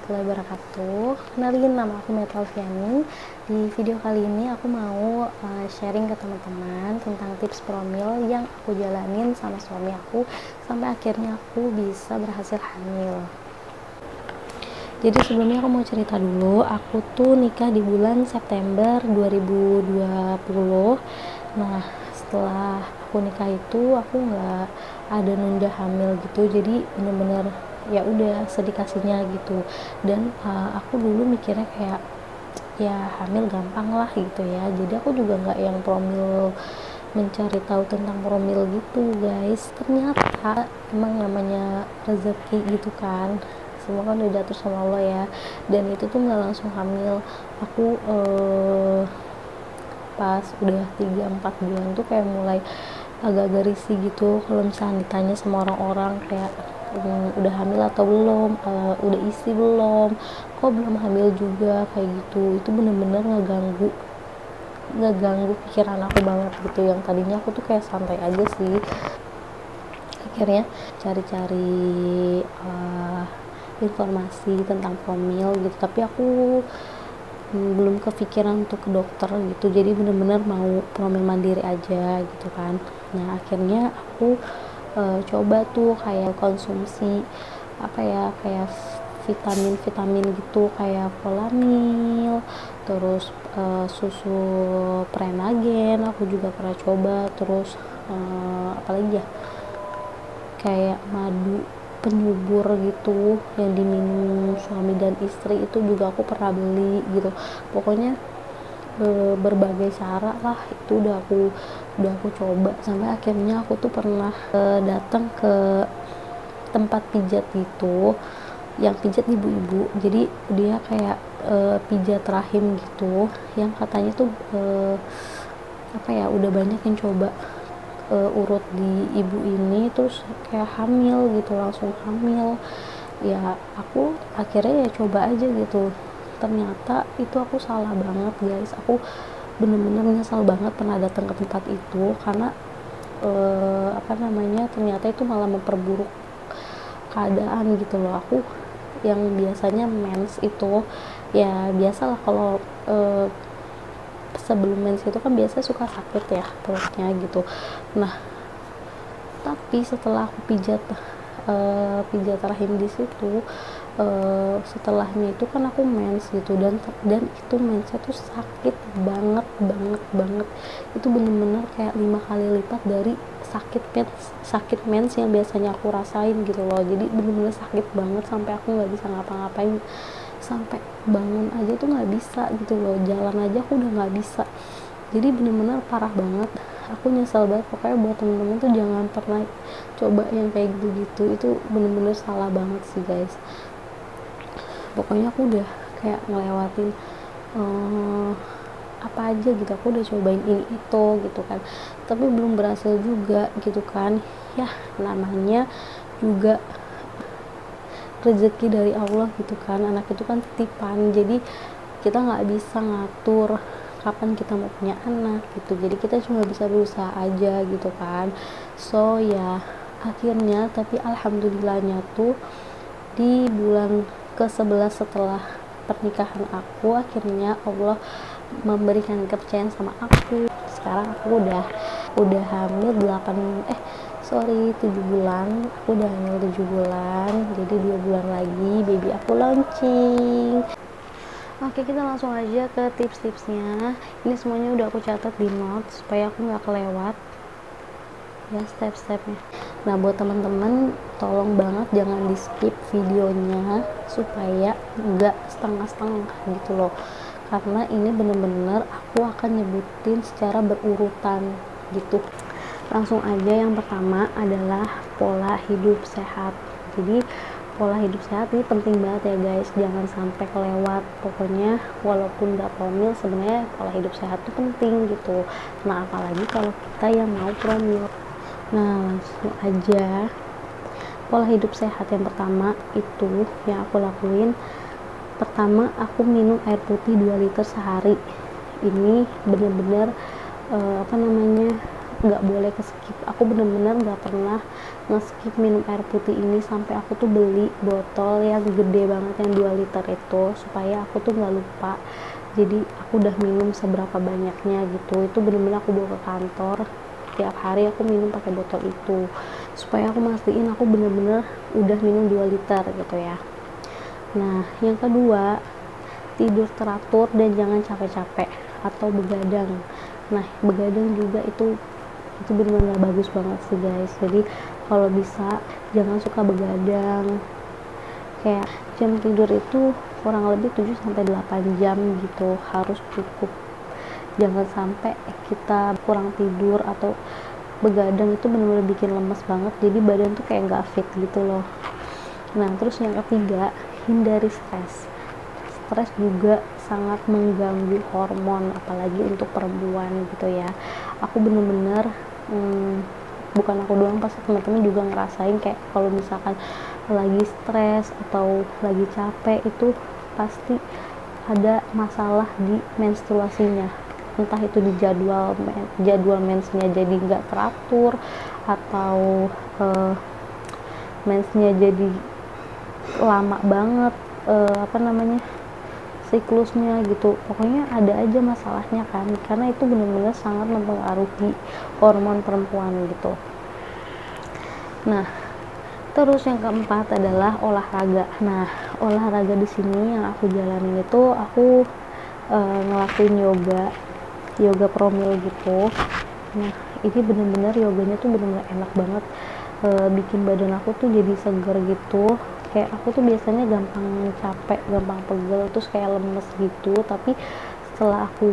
warahmatullahi wabarakatuh. Kenalin, nama aku Metalviani. Di video kali ini aku mau sharing ke teman-teman tentang tips promil yang aku jalanin sama suami aku sampai akhirnya aku bisa berhasil hamil. Jadi sebelumnya aku mau cerita dulu, aku tuh nikah di bulan September 2020. Nah, setelah aku nikah itu aku nggak ada nunda hamil gitu, jadi bener-bener ya udah sedikasinya gitu. Dan aku dulu mikirnya kayak ya hamil gampang lah gitu ya, jadi aku juga nggak yang promil, mencari tahu tentang promil gitu guys. Ternyata emang namanya rezeki gitu kan, semua kan udah diatur sama Allah ya. Dan itu tuh nggak langsung hamil. Aku pas udah 3-4 bulan tuh kayak mulai agak-agak risih gitu kalau misalnya ditanya sama orang-orang kayak udah hamil atau belum, udah isi belum, kok belum hamil juga, kayak gitu. Itu bener-bener ngeganggu pikiran aku banget gitu. Yang tadinya aku tuh kayak santai aja sih, akhirnya cari-cari informasi tentang promil gitu, tapi aku belum kepikiran untuk ke dokter gitu, jadi bener-bener mau promil mandiri aja gitu kan. Nah akhirnya aku coba tuh kayak konsumsi kayak vitamin gitu, kayak Polamil, terus susu Prenagen aku juga pernah coba, terus apalagi ya, kayak madu penyubur gitu yang diminum suami dan istri itu juga aku pernah beli gitu. Pokoknya berbagai cara lah itu udah aku coba, sampai akhirnya aku tuh pernah datang ke tempat pijat gitu, yang pijat ibu-ibu. Jadi dia kayak pijat rahim gitu, yang katanya tuh udah banyak yang coba urut di ibu ini terus kayak hamil gitu, langsung hamil. Ya aku akhirnya ya coba aja gitu. Ternyata itu aku salah banget guys, aku bener-bener nyesal banget pernah datang ke tempat itu, karena ternyata itu malah memperburuk keadaan gitu loh. Aku yang biasanya mens itu ya biasalah, kalau sebelum mens itu kan biasa suka sakit ya perutnya gitu. Nah tapi setelah aku pijat rahim di situ, setelahnya itu kan aku mens gitu, dan itu mensnya tuh sakit banget. Itu bener-bener kayak 5 kali lipat dari sakit mens yang biasanya aku rasain gitu loh. Jadi bener-bener sakit banget sampai aku nggak bisa ngapa-ngapain, sampai bangun aja tuh nggak bisa gitu loh, jalan aja aku udah nggak bisa. Jadi bener-bener parah banget. Aku nyesel banget. Pokoknya buat temen-temen tuh jangan pernah coba yang kayak gitu, itu bener-bener salah banget sih guys. Pokoknya aku udah kayak ngelewatin apa aja gitu, aku udah cobain ini itu gitu kan, tapi belum berhasil juga gitu kan. Ya namanya juga rezeki dari Allah gitu kan, anak itu kan titipan, jadi kita nggak bisa ngatur kapan kita mau punya anak gitu, jadi kita cuma bisa berusaha aja gitu kan. So ya akhirnya, tapi alhamdulillahnya tuh di bulan ke-11 setelah pernikahan aku, akhirnya Allah memberikan kepercayaan sama aku. Sekarang aku udah hamil 7 bulan. Aku udah hamil 7 bulan, jadi 2 bulan lagi baby aku launching. Oke, kita langsung aja ke tips-tipsnya. Ini semuanya udah aku catat di notes supaya aku nggak kelewat ya step-stepnya. Nah buat teman-teman tolong banget jangan di skip videonya supaya nggak setengah-setengah gitu loh, karena ini bener-bener aku akan nyebutin secara berurutan gitu. Langsung aja, yang pertama adalah pola hidup sehat. Jadi pola hidup sehat ini penting banget ya guys, jangan sampai kelewat. Pokoknya walaupun gak promil, sebenarnya pola hidup sehat itu penting gitu. Nah apalagi kalau kita yang mau promil. Nah langsung aja, pola hidup sehat yang pertama itu yang aku lakuin, pertama aku minum air putih 2 liter sehari. Ini bener-bener nggak boleh ke skip. Aku bener-bener nggak pernah nge-skip minum air putih ini, sampai aku tuh beli botol yang gede banget yang 2 liter itu supaya aku tuh nggak lupa. Jadi aku udah minum seberapa banyaknya gitu. Itu bener-bener aku bawa ke kantor, tiap hari aku minum pakai botol itu supaya aku mastiin aku bener-bener udah minum 2 liter gitu ya. Nah, yang kedua, tidur teratur dan jangan capek-capek atau begadang. Nah, begadang juga itu benar-benar bagus banget sih guys. Jadi kalau bisa jangan suka begadang. Kayak jam tidur itu kurang lebih 7 sampai 8 jam gitu harus cukup. Jangan sampai kita kurang tidur atau begadang, itu benar-benar bikin lemes banget. Jadi badan tuh kayak nggak fit gitu loh. Nah, terus yang ketiga, hindari stres. Stres juga sangat mengganggu hormon, apalagi untuk perempuan gitu ya. Aku bener-bener bukan aku doang, pasti teman-teman juga ngerasain kayak kalau misalkan lagi stres atau lagi capek itu pasti ada masalah di menstruasinya, entah itu di jadwal mensnya jadi nggak teratur, atau mensnya jadi lama banget, siklusnya gitu. Pokoknya ada aja masalahnya kan, karena itu benar-benar sangat mempengaruhi hormon perempuan gitu. Nah, terus yang keempat adalah olahraga. Nah, olahraga di sini yang aku jalanin itu aku ngelakuin yoga promil gitu. Nah, ini bener-bener yoganya tuh bener-bener enak banget, bikin badan aku tuh jadi seger gitu. Kayak aku tuh biasanya gampang capek, gampang pegel, terus kayak lemes gitu, tapi setelah aku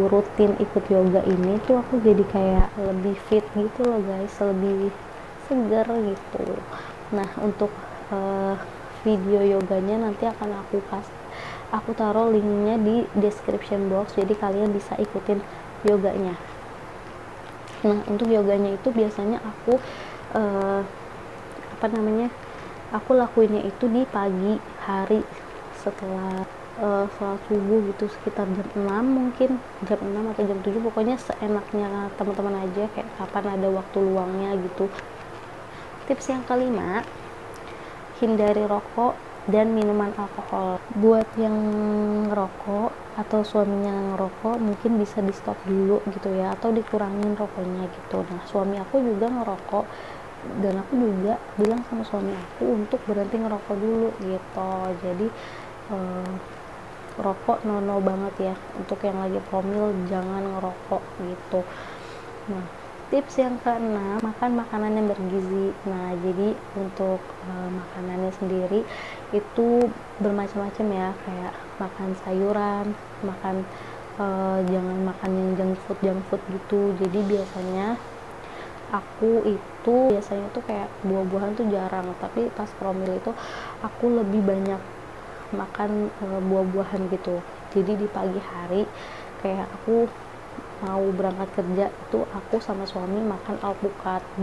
rutin ikut yoga ini tuh aku jadi kayak lebih fit gitu loh guys, lebih seger gitu. Nah, untuk video yoganya nanti akan aku taruh linknya di description box, jadi kalian bisa ikutin yoganya. Nah, untuk yoganya itu biasanya aku aku lakuinnya itu di pagi hari setelah sholat subuh gitu, sekitar jam 6, mungkin jam 6 atau jam 7, pokoknya seenaknya teman-teman aja, kayak kapan ada waktu luangnya gitu. Tips yang kelima, hindari rokok dan minuman alkohol. Buat yang ngerokok atau suaminya ngerokok, mungkin bisa di stop dulu gitu ya, atau dikurangin rokoknya gitu. Nah, suami aku juga ngerokok dan aku juga bilang sama suami aku untuk berhenti ngerokok dulu gitu. Jadi rokok no banget ya, untuk yang lagi promil jangan ngerokok gitu. Nah, tips yang keenam, makan makanan yang bergizi. Nah, jadi untuk makanannya sendiri itu bermacam-macam ya, kayak makan sayuran, jangan makan yang junk food gitu. Jadi biasanya aku itu tuh kayak buah-buahan tuh jarang, tapi pas promil itu aku lebih banyak makan buah-buahan gitu. Jadi di pagi hari kayak aku mau berangkat kerja itu aku sama suami makan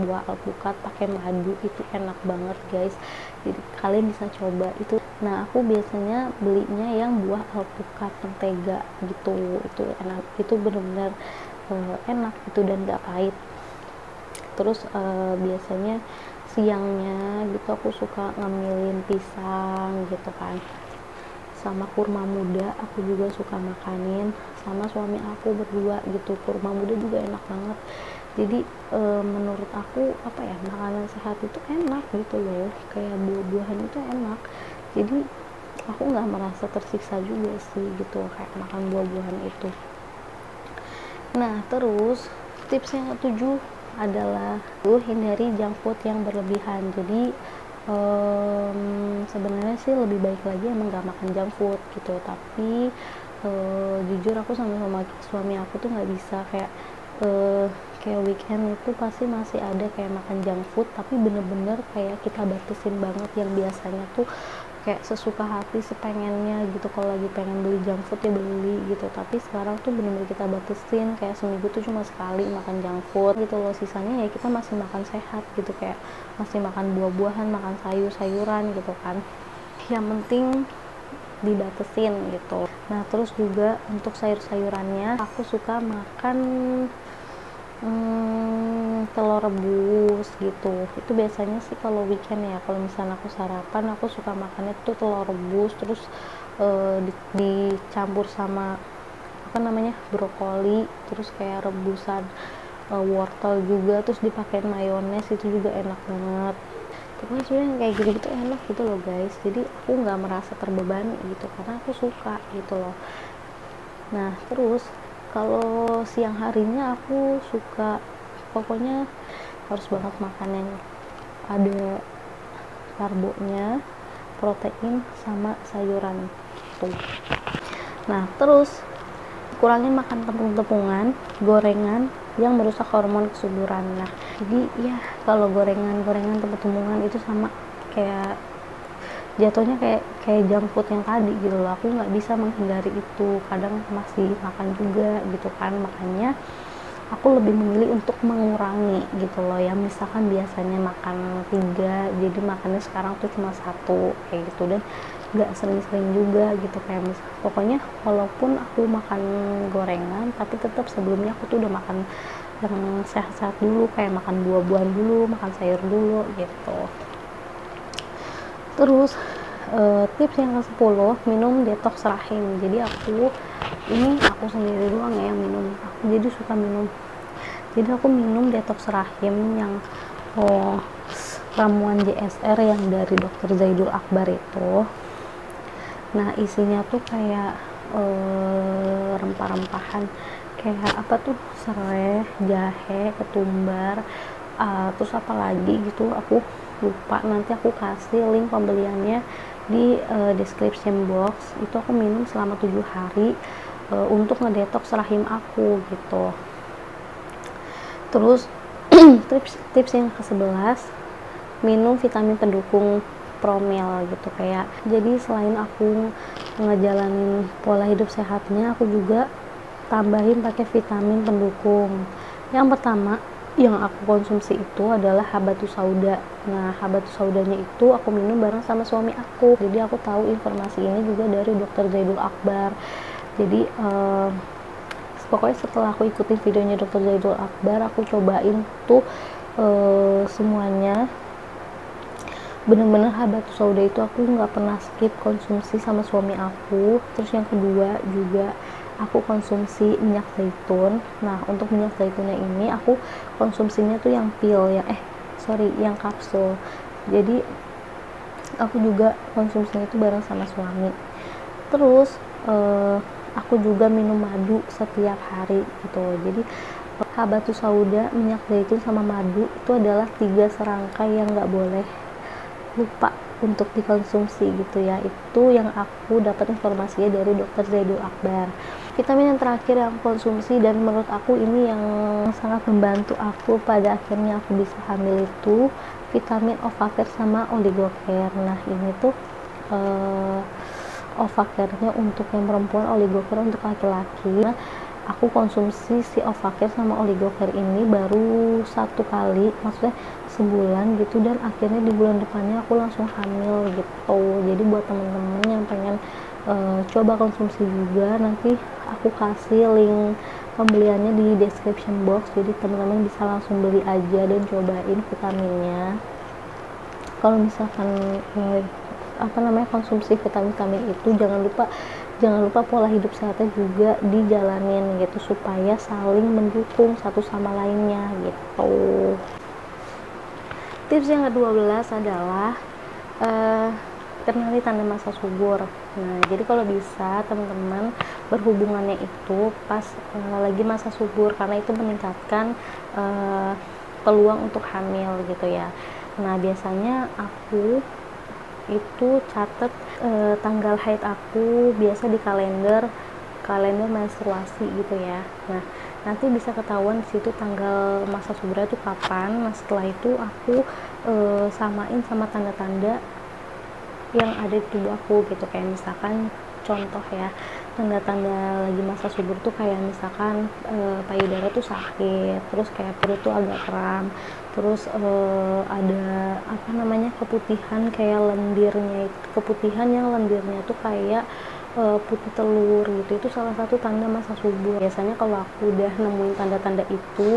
buah alpukat pakai madu, itu enak banget guys. Jadi kalian bisa coba itu. Nah, aku biasanya belinya yang buah alpukat mentega gitu, itu enak, itu benar-benar enak itu dan gak pahit. Terus biasanya siangnya gitu aku suka ngemilin pisang gitu kan, sama kurma muda aku juga suka makanin sama suami aku berdua gitu. Kurma muda juga enak banget. Jadi menurut aku makanan sehat itu enak gitu loh, kayak buah-buahan itu enak. Jadi aku nggak merasa tersiksa juga sih gitu kayak makan buah-buahan itu. Nah, terus tips yang ketujuh adalah hindari junk food yang berlebihan. Jadi sebenarnya sih lebih baik lagi emang gak makan junk food gitu, tapi jujur aku sama suami aku tuh nggak bisa kayak weekend itu pasti masih ada kayak makan junk food, tapi bener-bener kayak kita batasin banget. Yang biasanya tuh kayak sesuka hati, sepengennya gitu, kalau lagi pengen beli junk food ya beli gitu, tapi sekarang tuh bener-bener kita batasin, kayak seminggu tuh cuma sekali makan junk food gitu loh. Sisanya ya kita masih makan sehat gitu, kayak masih makan buah-buahan, makan sayur-sayuran gitu kan, yang penting dibatesin gitu. Nah, terus juga untuk sayur-sayurannya aku suka makan telur rebus gitu. Itu biasanya sih kalau weekend ya, kalau misalnya aku sarapan aku suka makannya tuh telur rebus, terus dicampur sama apa namanya, brokoli, terus kayak rebusan wortel juga, terus dipakai mayones, itu juga enak banget. Pokoknya sebenarnya kayak gitu enak gitu loh guys, jadi aku nggak merasa terbebani gitu karena aku suka gitu loh. Nah terus kalau siang harinya aku suka, pokoknya harus banget makan yang ada karbonya, protein sama sayuran tuh. Nah terus kurangin makan tepung-tepungan, gorengan yang merusak hormon kesuburan. Nah jadi ya kalau gorengan tepung-tepungan itu sama kayak jatuhnya kayak kayak junk food yang tadi gitu loh. Aku nggak bisa menghindari itu, kadang masih makan juga gitu kan. Makanya aku lebih memilih untuk mengurangi gitu loh ya. Misalkan biasanya makan 3, jadi makannya sekarang tuh cuma 1 kayak gitu, dan nggak sering-sering juga gitu. Kayak pokoknya walaupun aku makan gorengan, tapi tetap sebelumnya aku tuh udah makan yang sehat-sehat dulu, kayak makan buah-buahan dulu, makan sayur dulu gitu. Terus tips yang ke-10, minum detox rahim. Jadi aku sendiri doang ya yang minum, aku jadi suka minum. Jadi aku minum detox rahim yang ramuan JSR yang dari Dr. Zaidul Akbar itu. Nah isinya tuh kayak rempah-rempahan, kayak apa tuh, serai, jahe, ketumbar, terus apa lagi gitu aku lupa. Nanti aku kasih link pembeliannya di description box. Itu aku minum selama 7 hari untuk ngedetox rahim aku gitu. Terus tips yang ke-11, minum vitamin pendukung promil gitu. Kayak jadi selain aku ngejalanin pola hidup sehatnya, aku juga tambahin pakai vitamin pendukung. Yang pertama yang aku konsumsi itu adalah habatus sauda. Nah habatus saudanya itu aku minum bareng sama suami aku, jadi aku tahu informasi ini juga dari Dr. Zaidul Akbar. Jadi pokoknya setelah aku ikutin videonya Dr. Zaidul Akbar, aku cobain tuh semuanya. Bener-bener habatus sauda itu aku nggak pernah skip konsumsi sama suami aku. Terus yang kedua juga aku konsumsi minyak zaitun. Nah untuk minyak zaitunnya ini aku konsumsinya tuh yang pil ya, yang kapsul. Jadi aku juga konsumsinya itu bareng sama suami. Terus aku juga minum madu setiap hari gitu. Jadi habatus sauda, minyak zaitun sama madu itu adalah 3 serangkai yang nggak boleh lupa untuk dikonsumsi gitu ya. Itu yang aku dapat informasinya dari Dr. Zaidul Akbar. Vitamin yang terakhir yang aku konsumsi dan menurut aku ini yang sangat membantu aku pada akhirnya aku bisa hamil itu vitamin Ovacare sama Oligocare. Nah ini tuh Ovacare-nya untuk yang perempuan, Oligocare untuk laki-laki. Nah, aku konsumsi si Ovacare sama Oligocare ini baru 1 kali, maksudnya sebulan gitu, dan akhirnya di bulan depannya aku langsung hamil gitu. Jadi buat temen-temen yang pengen coba konsumsi juga, nanti aku kasih link pembeliannya di description box, jadi teman-teman bisa langsung beli aja dan cobain vitaminnya. Kalau misalkan konsumsi vitamin itu jangan lupa pola hidup sehatnya juga dijalanin gitu, supaya saling mendukung satu sama lainnya gitu. Tips yang ke-12 adalah kenali tanda masa subur. Nah jadi kalau bisa teman-teman berhubungannya itu pas lagi masa subur, karena itu meningkatkan peluang untuk hamil gitu ya. Nah biasanya aku itu catat tanggal haid aku biasa di kalender menstruasi gitu ya. Nah nanti bisa ketahuan di situ tanggal masa suburnya itu kapan. Nah setelah itu aku samain sama tanda-tanda yang ada di tubuh aku gitu. Kayak misalkan contoh ya, tanda-tanda lagi masa subur tuh kayak misalkan payudara tuh sakit, terus kayak perut tuh agak kram, terus ada keputihan kayak lendirnya, keputihan yang lendirnya tuh kayak putih telur gitu, itu salah satu tanda masa subur. Biasanya kalau aku udah nemuin tanda-tanda itu,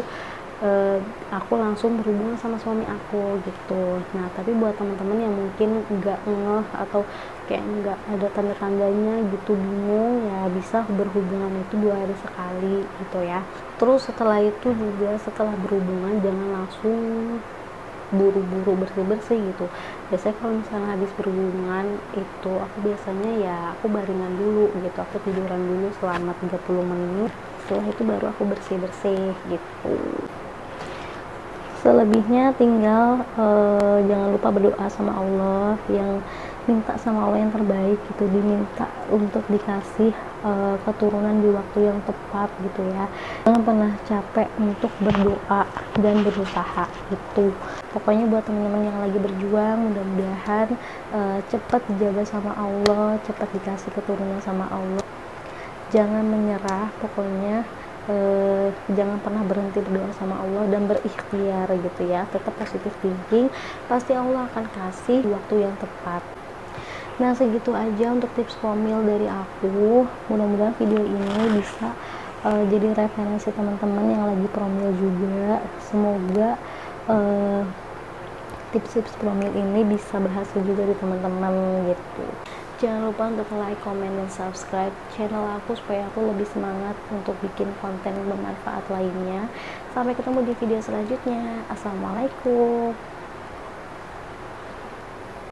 aku langsung berhubungan sama suami aku gitu. Nah tapi buat teman-teman yang mungkin nggak ngeh atau kayak nggak ada tanda-tandanya gitu, bingung, ya bisa berhubungan itu 2 hari sekali gitu ya. Terus setelah itu juga, setelah berhubungan jangan langsung buru-buru bersih-bersih gitu. Biasanya kalau misalnya habis berhubungan itu aku biasanya ya aku baringan dulu gitu, aku tiduran dulu selama 30 menit, setelah itu baru aku bersih-bersih gitu. Selebihnya tinggal jangan lupa berdoa sama Allah, yang minta sama Allah yang terbaik gitu, diminta untuk dikasih keturunan di waktu yang tepat gitu ya. Jangan pernah capek untuk berdoa dan berusaha gitu. Pokoknya buat teman-teman yang lagi berjuang, mudah-mudahan cepat dijaga sama Allah, cepat dikasih keturunan sama Allah. Jangan menyerah, pokoknya jangan pernah berhenti berdoa sama Allah dan berikhtiar gitu ya, tetap positif thinking, pasti Allah akan kasih waktu yang tepat. Nah segitu aja untuk tips promil dari aku, mudah-mudahan video ini bisa jadi referensi teman-teman yang lagi promil juga. Semoga tips-tips promil ini bisa berhasil juga di teman-teman gitu. Jangan lupa untuk like, comment, dan subscribe channel aku supaya aku lebih semangat untuk bikin konten bermanfaat lainnya. Sampai ketemu di video selanjutnya. Assalamualaikum.